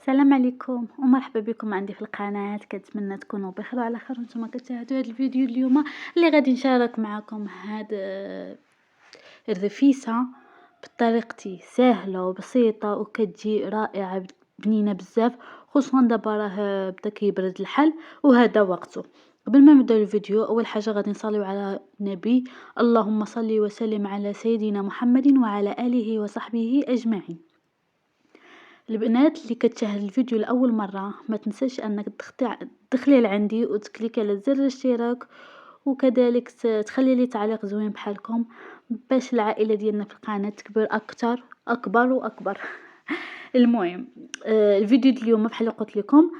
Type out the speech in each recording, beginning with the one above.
السلام عليكم ومرحبا بكم عندي في القناة. كنتمنى تكونوا بخير وعلى خير وانتم كتشاهدوا هذا الفيديو اليوم اللي غادي نشارك معكم هاد الرفيسة بطريقتي سهلة وبسيطة وكتجي رائعة بنينة بزاف، خصوصا دابا راه بدا كيبرد الحل وهذا وقته. قبل ما نبداو الفيديو اول حاجه غادي نصليو على النبي، اللهم صل وسلم على سيدنا محمد وعلى اله وصحبه اجمعين. البنات اللي كتشاهد الفيديو لاول مره ما تنساش انك تدخلي لعندي وتكليكي على زر الاشتراك، وكذلك تخلي لي تعليق زوين بحالكم باش العائله ديالنا في القناه تكبر اكثر اكبر واكبر. المهم الفيديو ديال اليوم بحال اللي قلت لكم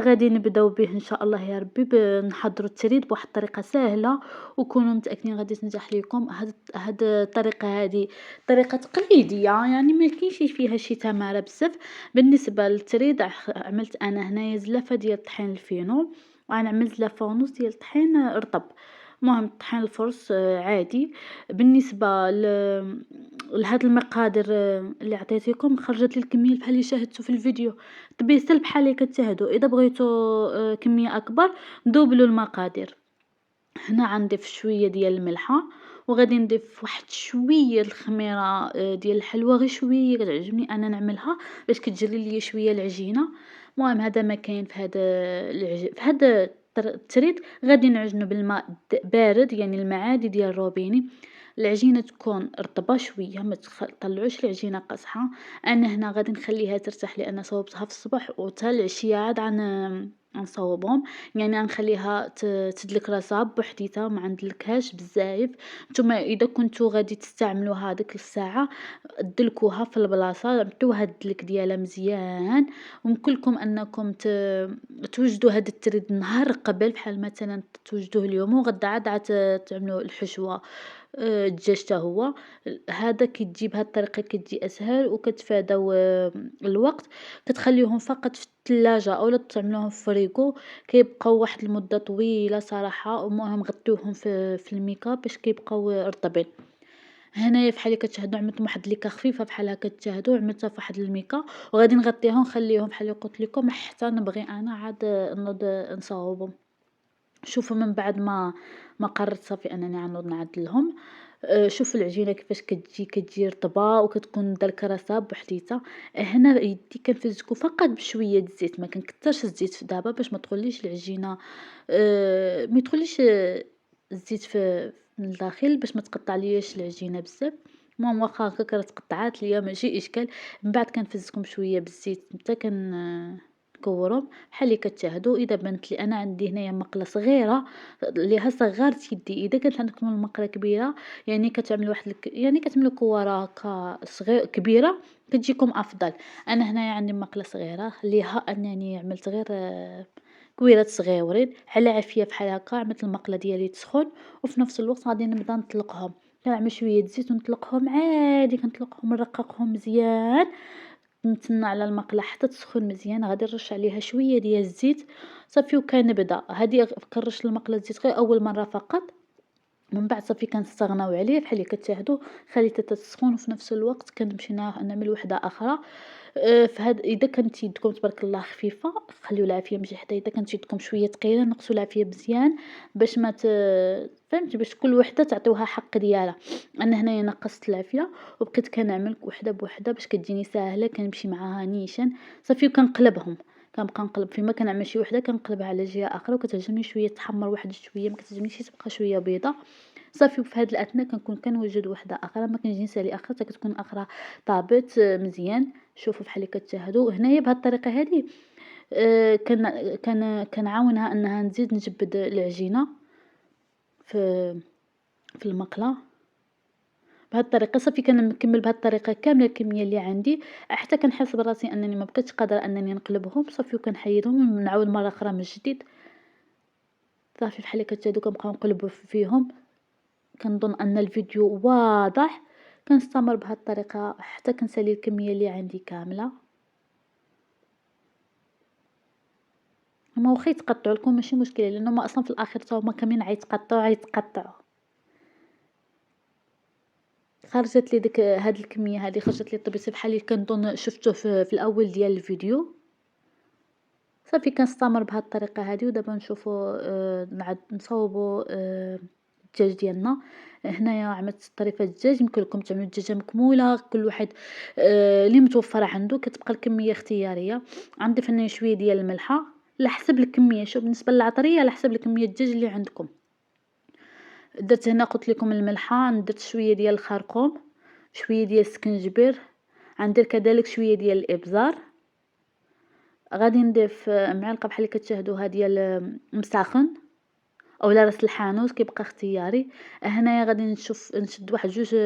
غادي نبداو به ان شاء الله يا ربي بنحضروا التريد بواحد الطريقه سهله وكونوا متاكدين غادي تنجح لكم. هاد الطريقه هذه طريقه تقليديه، يعني ما كاينش فيها شي تماره بزاف. بالنسبه للتريد عملت انا هنايا زلافه ديال الطحين الفينو، وانا عملت زلافه ونص ديال الطحين رطب. المهم طحين الفرص عادي. بالنسبه لهاد المقادير اللي عطيتكم خرجت لي الكميه بحال اللي شاهدتوا في الفيديو طبيعي بحال اللي كتشاهدوا. اذا بغيتوا كميه اكبر دوبلوا المقادير. هنا غنضيف شويه ديال الملحه وغادي نضيف واحد شويه الخميره ديال الحلوى، غير شويه كتعجبني انا نعملها باش كتجري لي شويه العجينه. المهم هذا ما كاين في هذا في هذا التريد. غادي نعجنو بالماء بارد، يعني الماء عادي ديال الروبيني. العجينه تكون رطبه شويه، ما تطلعوش العجينه قاصحه. انا هنا غادي نخليها ترتاح لان صوبتها في الصباح وتا العشيه عاد غنصوبهم. يعني غنخليها تدلك راسها بوحديتها ما عندلكهاش بزاف. نتوما اذا كنتو غادي تستعملوا هذيك الساعه دلكوها في البلاصه، عطيوها الدلك ديالها مزيان. ومكلكم انكم توجدوا هذا التريد النهار قبل، بحال مثلا توجدوه اليوم وغدا عاد تعملوا الحشوه الدجاج حتى هو. هذا كتجي بهاد الطريقه كتجي اسهل وكتفاداو الوقت. كتخليوهم فقط في الثلاجه اولا تعملوهم في فريكو، كيبقاو واحد المده طويله صراحه. المهم غطيوهم في الميكاب باش كيبقاو رطبين. هنايا فحال اللي كتشاهدوا عملت واحد ليكه خفيفه بحال هكا كتشاهدوا، عملتها في واحد الميكا وغادي نغطيهم نخليهم بحال اللي قلت لكم حتى نبغي انا عاد نوض نصاوبهم. شوفوا من بعد ما قررت صافي انني غنوض نعدلهم. شوفوا العجينه كيفاش كتجي رطبه وكتكون داركه راسها بوحديتها. هنا يدي كنفزكو فقط بشويه د الزيت، ما كنكثرش الزيت في دابا باش ما تدخليش العجينه ما يدخليش الزيت من الداخل باش ما تقطع لياش العجينه بزاف. المهم واخا هكاك راه تقطعات ليا ماشي اشكال. من بعد كنفزكم شويه بالزيت حتى كورهم بحال اللي كتشاهدوا. اذا بنت لي انا عندي هنايا مقله صغيره اللي صغرت يدي، اذا كانت عندكم المقله كبيره يعني كتعملوا يعني كتعملوا كواره هكا صغير كبيره كتجيكم افضل. انا هنايا عندي مقله صغيره خليها انني عملت غير كويرات صغيورين على عافيه بحال هكا. عملت المقله ديالي تسخن وفي نفس الوقت غادي نبدا نطلقهم. كنعمل شويه زيت ونطلقهم عادي، كنطلقهم نرققهم مزيان. نتسنى على المقله حتى تسخن مزيان، غادي نرش عليها شويه ديال الزيت صافي وكنبدا. هادي كنرش المقله الزيت غير اول مره فقط، من بعد صافي كنستغناو عليه بحال اللي كتشاهدوا. خليتها تسخن وفي نفس الوقت كنمشي نعمل وحده اخرى. فهاد اذا كانت يدكم تبارك الله خفيفه خليو العافيه ماشي حتى اذا كانت يدكم شويه ثقيله نقصوا العافيه مزيان باش ما فهمتي باش كل وحده تعطيوها حق ديالها. انا هنايا نقصت العافيه وبقيت كنعمل وحده بوحده باش كتجيني ساهله، كنمشي معاها نيشان صافي وكنقلبهم. كنبقى نقلب فيما كنعمل شي وحده كنقلبها على جهه اخرى وكتعجبني شويه تحمر واحد شويه، ما كتعجبنيش تبقى شويه بيضه صافي. وفي هاد الاثناء كنكون كنوجد وحده اخرى، ما كنجي نسالي اخرى حتى كتكون اخرى طابت مزيان. شوفوا بحال اللي كتشاهدوا هنايا بهاد الطريقه هذه. كنعاونها انها نزيد نجبد العجينه في المقله بهاد الطريقه. صافي كنكمل بهاد الطريقه كامله الكميه اللي عندي حتى كنحس براسي انني ما بقيتش قادره انني نقلبهم صافي وكنحيدهم ونعاود مره اخرى من جديد. صافي بحال اللي كتشاهدوا كنبقاو نقلبوا فيهم. كنظن ان الفيديو واضح. كنستمر بهاد الطريقه حتى كنسالي الكميه اللي عندي كامله. هما واخا يتقطعوا لكم ماشي مشكله لانهم اصلا في الاخير حتى هما كاملين غيتقطعوا. خرجت لي ديك هاد الكمية هادي، خرجت لي الطبيسي بحال اللي كنظن شفتوه في الأول ديال الفيديو. صافي كنستمر بهاد الطريقة هادي، ودابا نشوفو نعاد نصاوبو الدجاج ديالنا. هنايا عملت طريفة الدجاج، يمكن لكم تعملوا الدجاجة مكمولة، كل واحد اللي متوفر عنده. كتبقى الكمية اختيارية. غنضيف هنايا شوية ديال الملحة على حسب الكمية. شوف بالنسبة للعطرية على حسب الكمية الدجاج اللي عندكم. درت هنا قلت لكم الملحة، درت شوية ديال الخرقوم، شوية ديال السكنجبير، غندير كذلك شوية ديال الابزار. غادي نضيف معلقة بحال اللي كتشاهدوها ديال مساخن اولا راس الحانوت، كيبقى اختياري. هنايا غادي نشد واحد جوج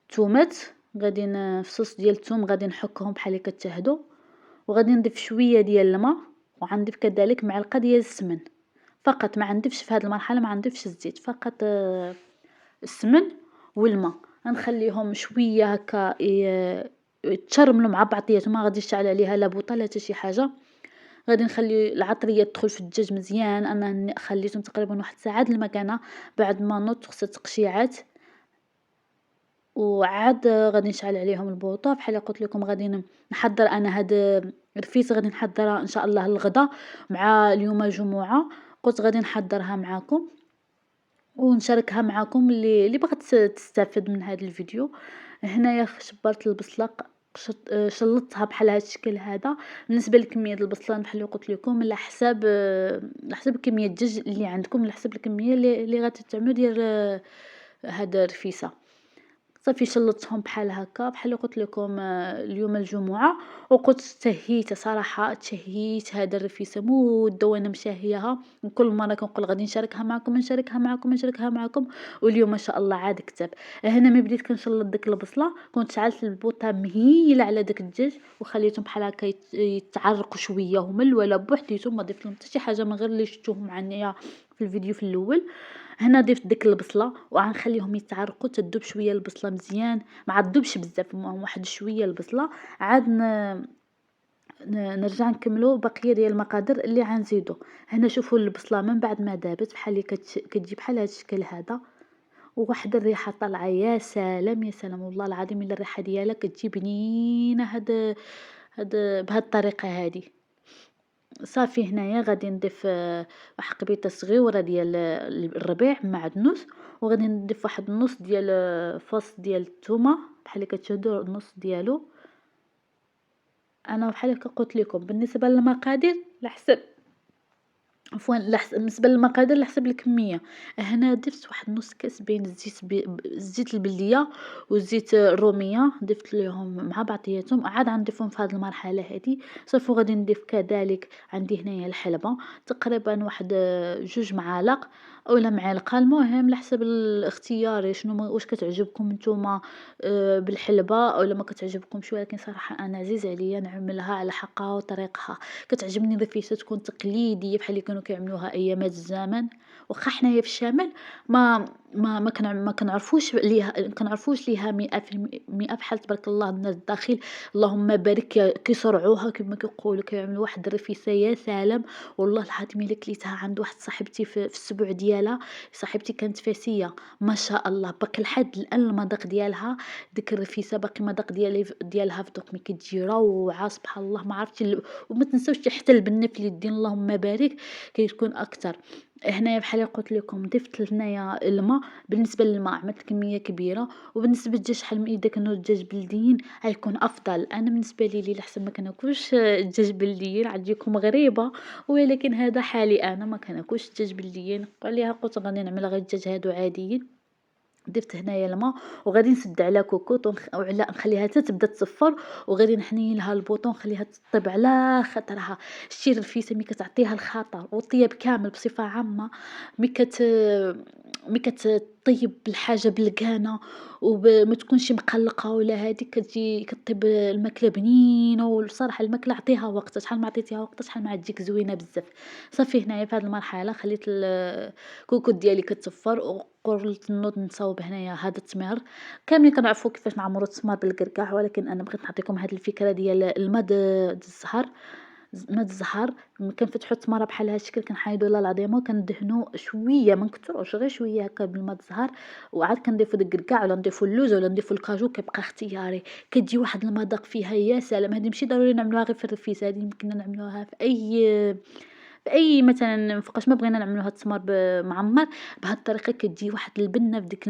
تومات، غادي فصوص ديال الثوم غادي نحكهم بحال اللي كتشاهدوا، وغادي نضيف شويه ديال الماء، وغنضيف كذلك معلقه ديال السمن فقط. ما غنضيفش في هذه المرحله، ما غنضيفش الزيت، فقط السمن والماء. غنخليهم شويه هكا يتشرملوا مع بعضياتهم، ما غاديش نشعل عليها لا بوطه لا حتى شي حاجه. غادي نخلي العطريه تدخل في الدجاج مزيان. انا خليتهم تقريبا واحد ساعه د المكانه، بعد ما نوض خصها تقشيعات، وعاد غادي نشعل عليهم البوطه بحال اللي قلت لكم. غادي نحضر انا هاد الرفيسه، غادي نحضرها ان شاء الله للغدا، مع اليوم جمعه قلت غادي نحضرها معكم ونشاركها معكم اللي بغات تستافد من هذا الفيديو. هنايا شبرت البصله، شلطتها بحال هذا الشكل هذا. بالنسبه لكميه البصله بحال اللي قلت لكم، على حسب كميه الدجاج اللي عندكم، على حسب الكميه اللي غادي تعملوا ديال هاد الرفيسه. صافي شلطتهم بحال هكا بحال اللي قلت لكم. اليوم الجمعه، وقلت تهيت صراحه، تشهيت هذا الرفيسه مده وانا مشاهيها. كل مره كنقول غادي نشاركها معكم، واليوم ما شاء الله عاد كتب. هنا ملي بديت كنشلط ديك البصله، كنت شعلت البوطه مهيله على داك الدجاج، وخليتهم بحال هكا يتعرقوا شويه هما ولا بوحديتهم، ما ضفت لهم حتى شي حاجه من غير اللي شفتوهم معايا في الفيديو في الاول. هنا ضفت ديك البصله وغنخليهم يتعرقوا تذوب شويه البصله مزيان، ما تذوبش بزاف، المهم واحد شويه البصله. عاد نرجع نكملوا بقيه ديال المقادير اللي غنزيدو. هنا شوفوا البصله من بعد ما ذابت بحال اللي كتجي بحال هذا الشكل هذا، وواحد الريحه طالعه، يا سلام يا سلام والله العظيم الا الريحه ديالها كتجي بنينه. بهذه الطريقه هذه. صافي هنايا غادي نضيف واحد قبيطه صغيره ديال الربيع معدنوس، وغادي نضيف واحد النص ديال فص ديال الثومه بحال اللي كتشاهدوا النص ديالو. انا بحال هكا قلت لكم بالنسبه للمقادير لحسب، عفوا بالنسبه للمقادير لحسب الكميه. هنا ضفت واحد نص كاس بين الزيت البلديه والزيت الروميه، ضفت لهم مع بعضياتهم. عاد غنضيفهم في هذه المرحله هذه. صافي غادي نضيف كذلك عندي هنايا الحلبه، تقريبا واحد جوج معالق اولا معلقه، المهم لحسب الاختياري شنو واش كتعجبكم نتوما بالحلبه اولا ما كتعجبكمش. ولكن صراحه انا عزيز عليا نعملها على حقها وطريقها. كتعجبني الرفيسه تكون تقليديه بحال اللي كانوا كيعملوها ايامات الزمن. واخا حنايا في الشمال ما كنعرفوش ليها 100% بحال تبارك الله الناس الداخل اللهم بارك كيصرعوها كما كيقولوا، كيعملوا واحد الرفيسه يا سلام. والله العظيم الا كليتها عند واحد صاحبتي في السبوع ديالها. صاحبتي كانت فاسيه ما شاء الله، باقي لحد الان المذاق ديالها، ديك الرفيسه باقي المذاق ديالها في دوك ملي كتجي روعه سبحان الله. ما عرفتش وما تنساوش حتى البنه في اليدين اللهم بارك كتكون اكثر. هنايا بحال اللي قلت لكم ضفت هنايا الماء. بالنسبه للماء عملت كميه كبيره، وبالنسبه للدجاج شحال من اذا كانوا الدجاج بلديين غيكون افضل. انا بالنسبه لي لحسن ما كناكلش الدجاج بلديين، عندكم غريبه ولكن هذا حالي، انا ما كناكلش الدجاج بلديين. قال لي قلت غادي نعمل غير الدجاج هادو عاديين. ضفت هنايا الماء وغادي نسد على كوكوط وعلى نخليها حتى تبدا تصفر، وغادي نحني لها البوطون نخليها تطيب على خاطرها. شتي الرفيسه ملي كتعطيها الخطر والطياب كامل بصفه عامه، ملي كتطيب بالحاجه بلقانه وما تكونش مقلقه ولا هادي، كتجي كطيب الماكله بنينه. والصراحه الماكله عطيها وقت، شحال ما عطيتيها وقت شحال ما تجيك زوينه بزاف. صافي هنايا في هذه المرحله خليت الكوكوط ديالي كتصفر، وقررت نوض نصاوب هنايا هذا التمر. كاملين كنعرفوا كيفاش نعمروا التمر بالكركاع، ولكن انا بغيت نعطيكم هذه الفكره ديال الماء الزهر. ماء الزهر كنفتحو التمرة بحال هاد الشكل كنحيدو العظيمة وكندهنو شوية منكتروش غير شوية هكا بالماء الزهر، وعاد كنضيفو داك الكاع ولا نضيفو اللوز ولا نضيفو الكاجو كيبقى اختياري، كتجي واحد المذاق فيها يا سلام. هادي ماشي ضروري نعملوها غير في الرفيسة، هادي يمكننا نعملوها في أي مثلًا فوقاش ما بغينا نعملوها التمر معمّر، بهاد الطريقة كتجي واحد البنة في ديك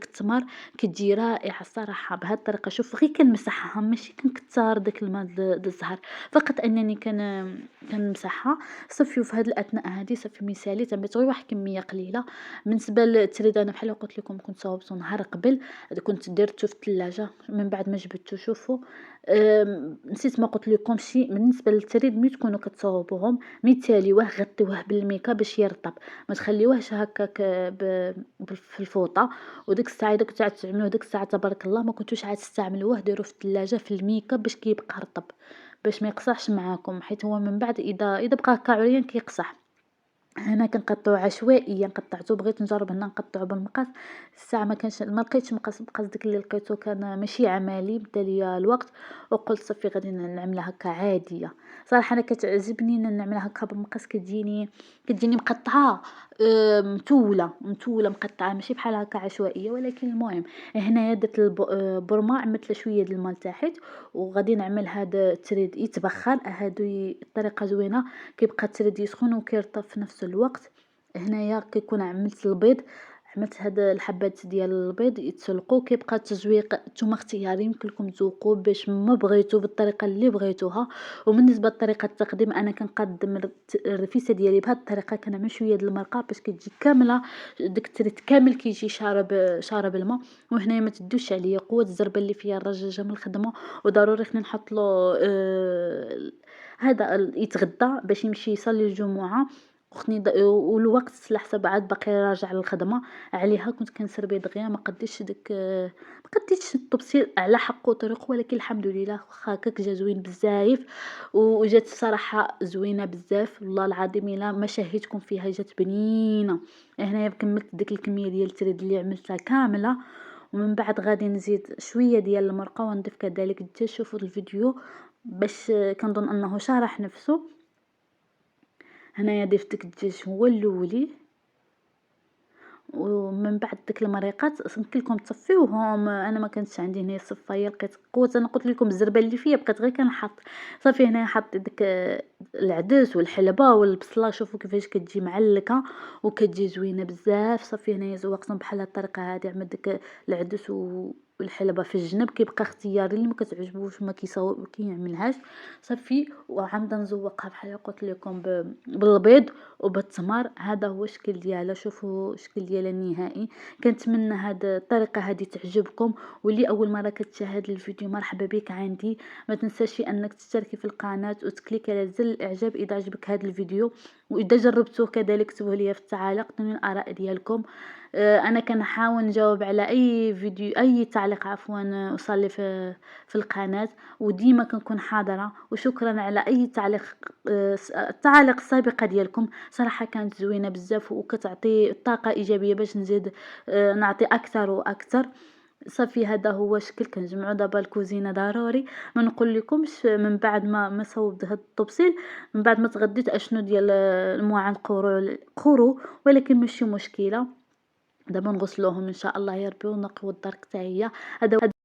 التمر كتجي رائعة الصراحة. بهاد الطريقة شوف غير كنمسحها ماشي كنكتر داك الماء الزهر، فقط أنني كنمسحها صافي. وفي هاد الأثناء هادي صافي ملي ساليت عملت غير واحد الكمية قليلة. بالنسبة للتريد أنا بحال قلت لكم كنت صاوبته نهار قبل، كنت درتو في الثلاجة من بعد ما جبدتو. شوفوا نسيت ما قلت لكمش بالنسبة للتريد ملي تكونوا كتصاوبوهم ملي تساليوه غطيوه بالميكا باش يرطب، ما تخليوهش هكاك في الفوطة. وديك الساعة إذا كنتو عاد تعملوه ديك الساعة تبارك الله ما كنتوش عاد تستعملوه ديروه في الثلاجة في الميكا باش كيبقى رطب، باش ما يقصحش معاكم، حيت هو من بعد إذا بقى هكا عريان كيقصح. هنا كنقطعو عشوائيا، قطعته بغيت نجرب هنا نقطعو بالمقص، الساعة ما لقيتش مقص داك اللي لقيتو كان ماشي عملي، بدا ليا الوقت وقلت صافي غادي نعملها هكا عادية. صراحة أنا كتعجبني نعملها هكا بالمقص، كتجيني مقطعة متولة مقطعة ماشي بحال هكا عشوائية. ولكن المهم هنايا درت البرمة عملت شوية د الماء لتحت وغادي نعمل هاد التريد يتبخر. الطريقة زوينة، كيبقى التريد يسخن وكيرطب في نفس الوقت. هنايا كيكون عملت البيض، عملت هاد الحبات ديال البيض يتسلقوا. كيبقى التزويق نتوما اختياري، يمكن لكم تذوقوا باش ما بغيتو بالطريقه اللي بغيتوها. وبالنسبه لطريقه التقديم انا كنقدم الرفيسه ديالي بهاد الطريقه، كنعمل شويه د المرقه باش كتجي كامله، داك التريد كامل كيجي شارب الماء. وهنايا ما تدوش عليا قوه الزربه اللي فيها الرجاجه من الخدمه، وضروري خصني نحط له هذا يتغدى باش يمشي يصلي الجمعة. والوقت على حسب عاد باقي راجع للخدمة عليها. كنت كنسربي دغيا ما قديتش التبصير على حق وطريقه، ولكن الحمد لله واخا هكاك جا زوين بزاف. وجات الصراحة زوينة بزاف والله العظيم الا ما شهيتكم فيها جات بنينة. هنايا كملت ديك الكمية ديال التريد اللي عملتها كاملة، ومن بعد غادي نزيد شوية ديال المرقة ونضيف كذلك الدجاج. شوفوا الفيديو باش كنظن انه شارح نفسه. هنايا ضفت داك الدجاج هو الاولي، ومن بعد داك المريقات يمكن لكم تصفيوهم. انا ما كانتش عندي هنا صفايه، لقيت قوه انا قلت لكم الزربه اللي فيا بقيت غير كنحط. صافي هنا حطيت داك العدس والحلبه والبصله، شوفوا كيفاش كتجي معلكه وكتجي زوينه بزاف. صافي هنايا زوقتهم بحال الطريقه هذه، عملت داك العدس والحلبه في الجنب، كيبقى اختياري اللي ما كتعجبوش ما كيعملهاش. صافي وعامده نزوقها بحال قلت لكم بالبيض وبالتمر. هذا هو الشكل ديالها، شوفوا الشكل ديالها النهائي. كنتمنى هاد الطريقه هذه تعجبكم، واللي اول مره كتشاهد الفيديو مرحبا بك عندي. ما تنساش انك تشتركي في القناه وتكليك على زر الاعجاب اذا عجبك هذا الفيديو، واذا جربتوه كذلك اكتبوا لي في التعاليق اعطوني الاراء ديالكم. انا كنحاول نجاوب على اي فيديو اي تعليق عفوا وصل لي في القناه، وديما كنكون حاضره. وشكرا على اي تعليق، التعاليق السابقه ديالكم صراحه كانت زوينه بزاف وكتعطي طاقه ايجابيه باش نزيد نعطي اكثر واكثر. صافي هذا هو شكل كنجمعوا دابا الكوزينه ضروري. ما نقول لكمش من بعد ما صوبت هاد الطبسيل من بعد ما تغديت اشنو ديال المواعن قرو، ولكن ماشي مشكله. دابا نغسلوهم ان شاء الله يا ربي ونقيو الدار حتى هي. هذا